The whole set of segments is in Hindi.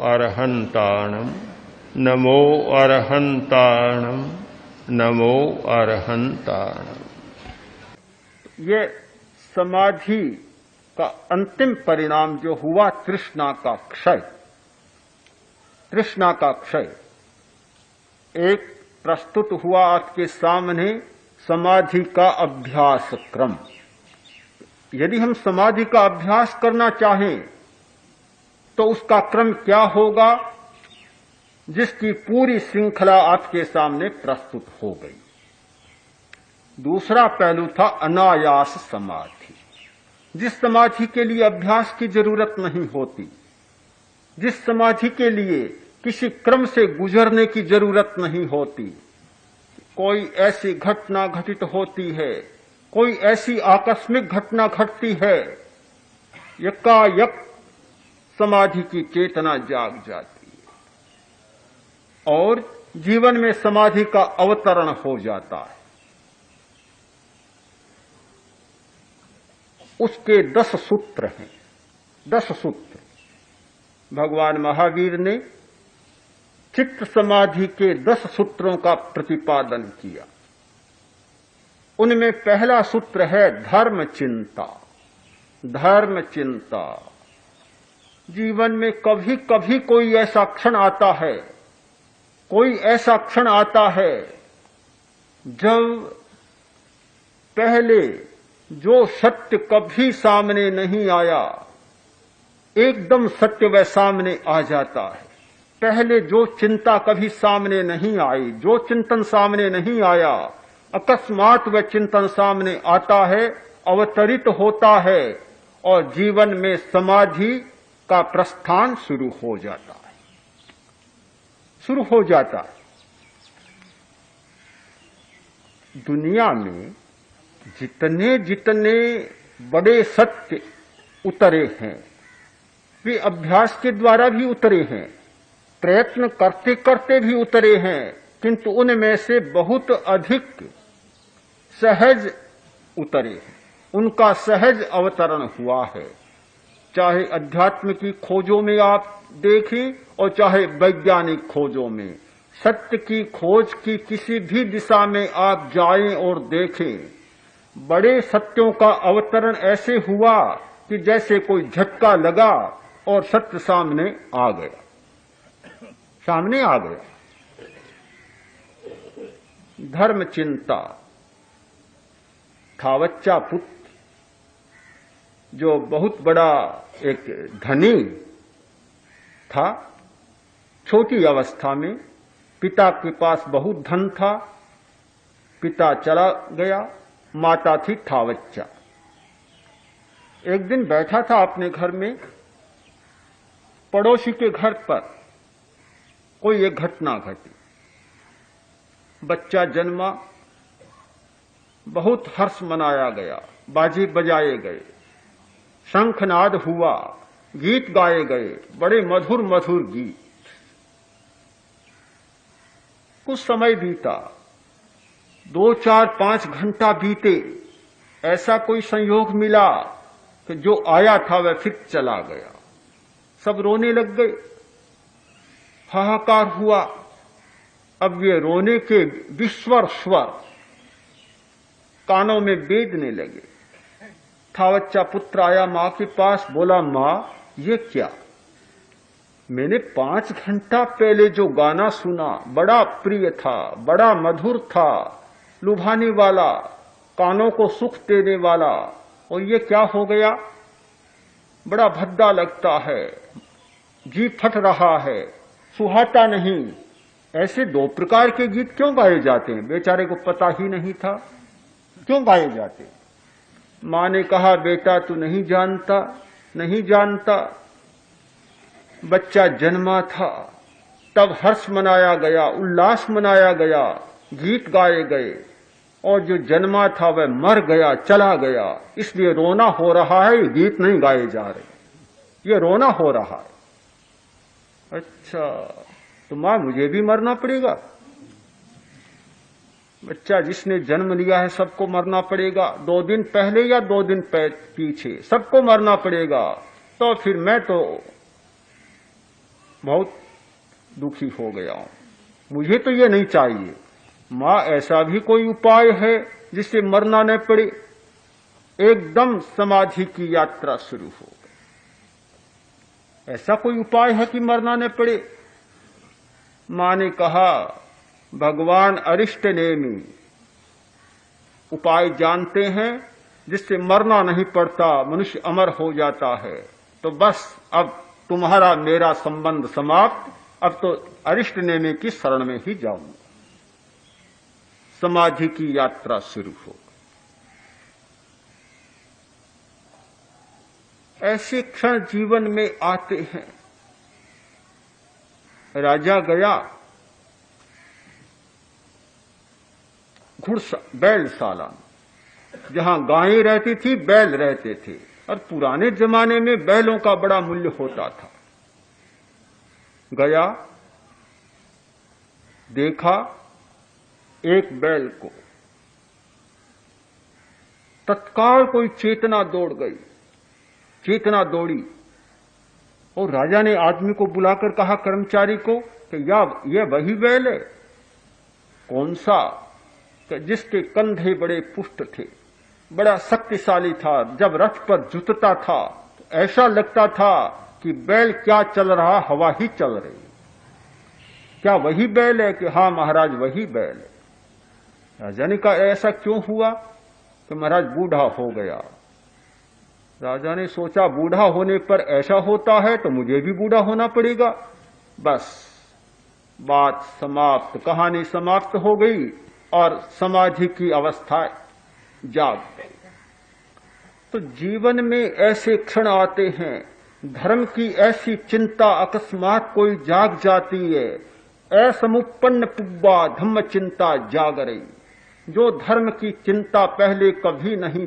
अरहन्ताणम् नमो अरहन्ताणम् नमो अरहन्ताणम्। ये समाधि का अंतिम परिणाम जो हुआ, तृष्णा का क्षय। तृष्णा का क्षय एक प्रस्तुत हुआ आपके सामने समाधि का अभ्यास क्रम। यदि हम समाधि का अभ्यास करना चाहें तो उसका क्रम क्या होगा, जिसकी पूरी श्रृंखला आपके सामने प्रस्तुत हो गई। दूसरा पहलू था अनायास समाधि, जिस समाधि के लिए अभ्यास की जरूरत नहीं होती, जिस समाधि के लिए किसी क्रम से गुजरने की जरूरत नहीं होती। कोई ऐसी घटना घटित होती है, कोई ऐसी आकस्मिक घटना घटती है, यकायक समाधि की चेतना जाग जाती है और जीवन में समाधि का अवतरण हो जाता है। उसके 10 सूत्र हैं, 10 सूत्र। भगवान महावीर ने चित्त समाधि के 10 सूत्रों का प्रतिपादन किया। उनमें पहला सूत्र है धर्म चिंता। धर्म चिंता। जीवन में कभी कभी कोई ऐसा क्षण आता है, कोई ऐसा क्षण आता है जब पहले जो सत्य कभी सामने नहीं आया, एकदम सत्य वह सामने आ जाता है। पहले जो चिंता कभी सामने नहीं आई, जो चिंतन सामने नहीं आया, अकस्मात वह चिंतन सामने आता है, अवतरित होता है और जीवन में समाधि का प्रस्थान शुरू हो जाता है। शुरू हो जाता है। दुनिया में जितने जितने बड़े सत्य उतरे हैं, वे अभ्यास के द्वारा भी उतरे हैं, प्रयत्न करते करते भी उतरे हैं, किंतु उनमें से बहुत अधिक सहज उतरे हैं। उनका सहज अवतरण हुआ है। चाहे अध्यात्म की खोजों में आप देखें और चाहे वैज्ञानिक खोजों में, सत्य की खोज की किसी भी दिशा में आप जाएं और देखें, बड़े सत्यों का अवतरण ऐसे हुआ कि जैसे कोई झटका लगा और सत्य सामने आ गया, सामने आ गया। धर्म चिंता। थावच्चा पुत्र जो बहुत बड़ा एक धनी था, छोटी अवस्था में पिता के पास बहुत धन था, पिता चला गया, माता थी थावच्चा। एक दिन बैठा था अपने घर में, पड़ोसी के घर पर कोई एक घटना घटी। बच्चा जन्मा, बहुत हर्ष मनाया गया, बाजे बजाए गए, शंखनाद हुआ, गीत गाए गए, बड़े मधुर मधुर गीत। कुछ समय बीता, 2, 4, 5 घंटा बीते, ऐसा कोई संयोग मिला कि जो आया था वह फिर चला गया। सब रोने लग गए, हाहाकार हुआ। अब ये रोने के विस्वर स्वर कानों में बेधने लगे। थावच्चा पुत्र आया मां के पास, बोला, मां ये क्या? मैंने 5 घंटा पहले जो गाना सुना बड़ा प्रिय था, बड़ा मधुर था, लुभाने वाला, कानों को सुख देने वाला, और ये क्या हो गया? बड़ा भद्दा लगता है, जी फट रहा है, सुहाता नहीं। ऐसे 2 प्रकार के गीत क्यों गाए जाते हैं? बेचारे को पता ही नहीं था क्यों गाए जाते। मां ने कहा, बेटा तू नहीं जानता, नहीं जानता। बच्चा जन्मा था तब हर्ष मनाया गया, उल्लास मनाया गया, गीत गाए गए, और जो जन्मा था वह मर गया, चला गया, इसलिए रोना हो रहा है, ये गीत नहीं गाए जा रहे, ये रोना हो रहा है। अच्छा, तो मां मुझे भी मरना पड़ेगा? बच्चा जिसने जन्म लिया है सबको मरना पड़ेगा, 2 दिन पहले या 2 दिन पीछे सबको मरना पड़ेगा। तो फिर मैं तो बहुत दुखी हो गया हूं, मुझे तो ये नहीं चाहिए। मां, ऐसा भी कोई उपाय है जिससे मरना न पड़े? एकदम समाधि की यात्रा शुरू हो गई। ऐसा कोई उपाय है कि मरना न पड़े? मां ने कहा, भगवान अरिष्ट नेमी उपाय जानते हैं जिससे मरना नहीं पड़ता, मनुष्य अमर हो जाता है। तो बस अब तुम्हारा मेरा संबंध समाप्त, अब तो अरिष्ट नेमी की शरण में ही जाऊंगा। समाधि की यात्रा शुरू हो। ऐसे क्षण जीवन में आते हैं। राजा गया बैलशाला, जहां गायें रहती थी, बैल रहते थे, और पुराने जमाने में बैलों का बड़ा मूल्य होता था। गया, देखा एक बैल को, तत्काल कोई चेतना दौड़ गई, चेतना दौड़ी, और राजा ने आदमी को बुलाकर कहा, कर्मचारी को, कि यह वही बैल है? कौन सा? कि जिसके कंधे बड़े पुष्ट थे, बड़ा शक्तिशाली था। जब रथ पर जुतता था तो ऐसा लगता था कि बैल क्या चल रहा, हवा ही चल रही। क्या वही बैल है? कि हां महाराज, वही बैल है। राजा ने कहा, ऐसा क्यों हुआ? कि महाराज बूढ़ा हो गया। राजा ने सोचा, बूढ़ा होने पर ऐसा होता है तो मुझे भी बूढ़ा होना पड़ेगा। बस बात समाप्त, कहानी समाप्त हो गई और समाधि की अवस्था जाग गई। तो जीवन में ऐसे क्षण आते हैं, धर्म की ऐसी चिंता अकस्मात कोई जाग जाती है। असमुपन्न पुब्बा धम्म चिंता जाग रही, जो धर्म की चिंता पहले कभी नहीं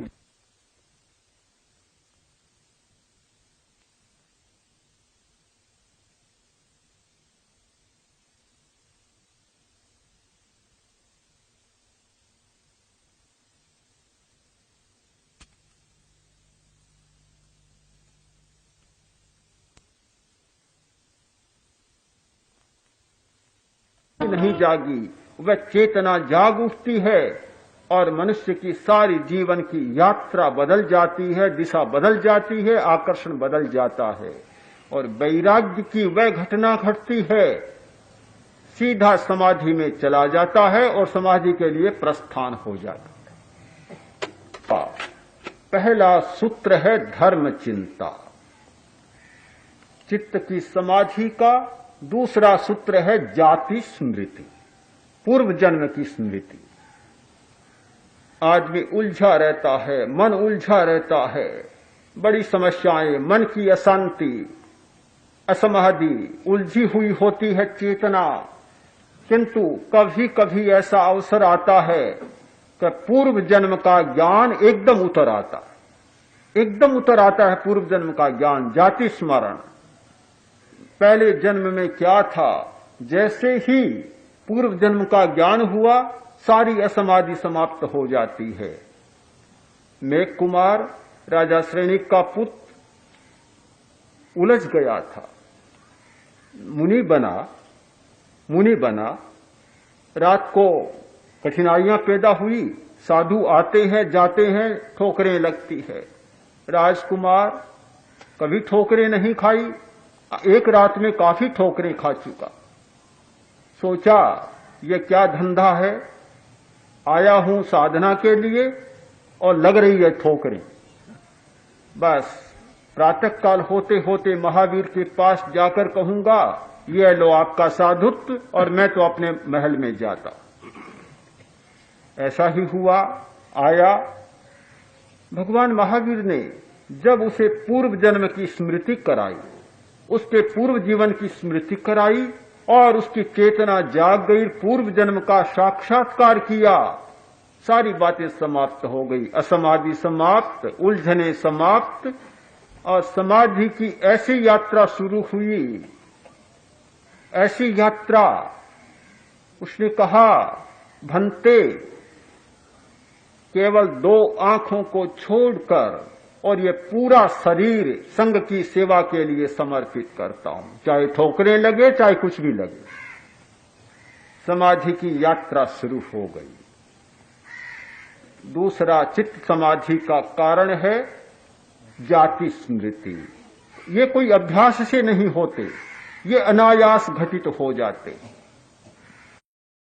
जागी, वह चेतना जाग उठती है और मनुष्य की सारी जीवन की यात्रा बदल जाती है, दिशा बदल जाती है, आकर्षण बदल जाता है। और वैराग्य की वह घटना घटती है, सीधा समाधि में चला जाता है और समाधि के लिए प्रस्थान हो जाता है। पहला सूत्र है धर्म चिंता, चित्त की समाधि का। दूसरा सूत्र है जाति स्मृति, पूर्व जन्म की स्मृति। आदमी उलझा रहता है, मन उलझा रहता है, बड़ी समस्याएं, मन की अशांति, असमाधि, उलझी हुई होती है चेतना। किंतु कभी कभी ऐसा अवसर आता है कि पूर्व जन्म का ज्ञान एकदम उतर आता है, एकदम उतर आता है पूर्व जन्म का ज्ञान, जाति स्मरण। पहले जन्म में क्या था, जैसे ही पूर्व जन्म का ज्ञान हुआ, सारी असमाधि समाप्त हो जाती है। मेघ कुमार राजा श्रेणिक का पुत्र उलझ गया था, मुनि बना। रात को कठिनाइयां पैदा हुई, साधु आते हैं जाते हैं, ठोकरें लगती है। राजकुमार कभी ठोकरें नहीं खाई, एक रात में काफी ठोकरें खा चुका। सोचा ये क्या धंधा है, आया हूं साधना के लिए और लग रही है ठोकरें। बस प्रातःकाल होते होते महावीर के पास जाकर कहूंगा, ये लो आपका साधुत्व, और मैं तो अपने महल में जाता। ऐसा ही हुआ, आया। भगवान महावीर ने जब उसे पूर्व जन्म की स्मृति कराई, उसके पूर्व जीवन की स्मृति कराई और उसकी चेतना जाग गई, पूर्व जन्म का साक्षात्कार किया, सारी बातें समाप्त हो गई। असमाधि समाप्त, उलझने समाप्त, और समाधि की ऐसी यात्रा शुरू हुई, ऐसी यात्रा। उसने कहा, भंते, केवल 2 आंखों को छोड़कर और ये पूरा शरीर संघ की सेवा के लिए समर्पित करता हूं, चाहे ठोकरें लगे चाहे कुछ भी लगे। समाधि की यात्रा शुरू हो गई। दूसरा चित्त समाधि का कारण है जाति स्मृति। ये कोई अभ्यास से नहीं होते, ये अनायास घटित हो जाते।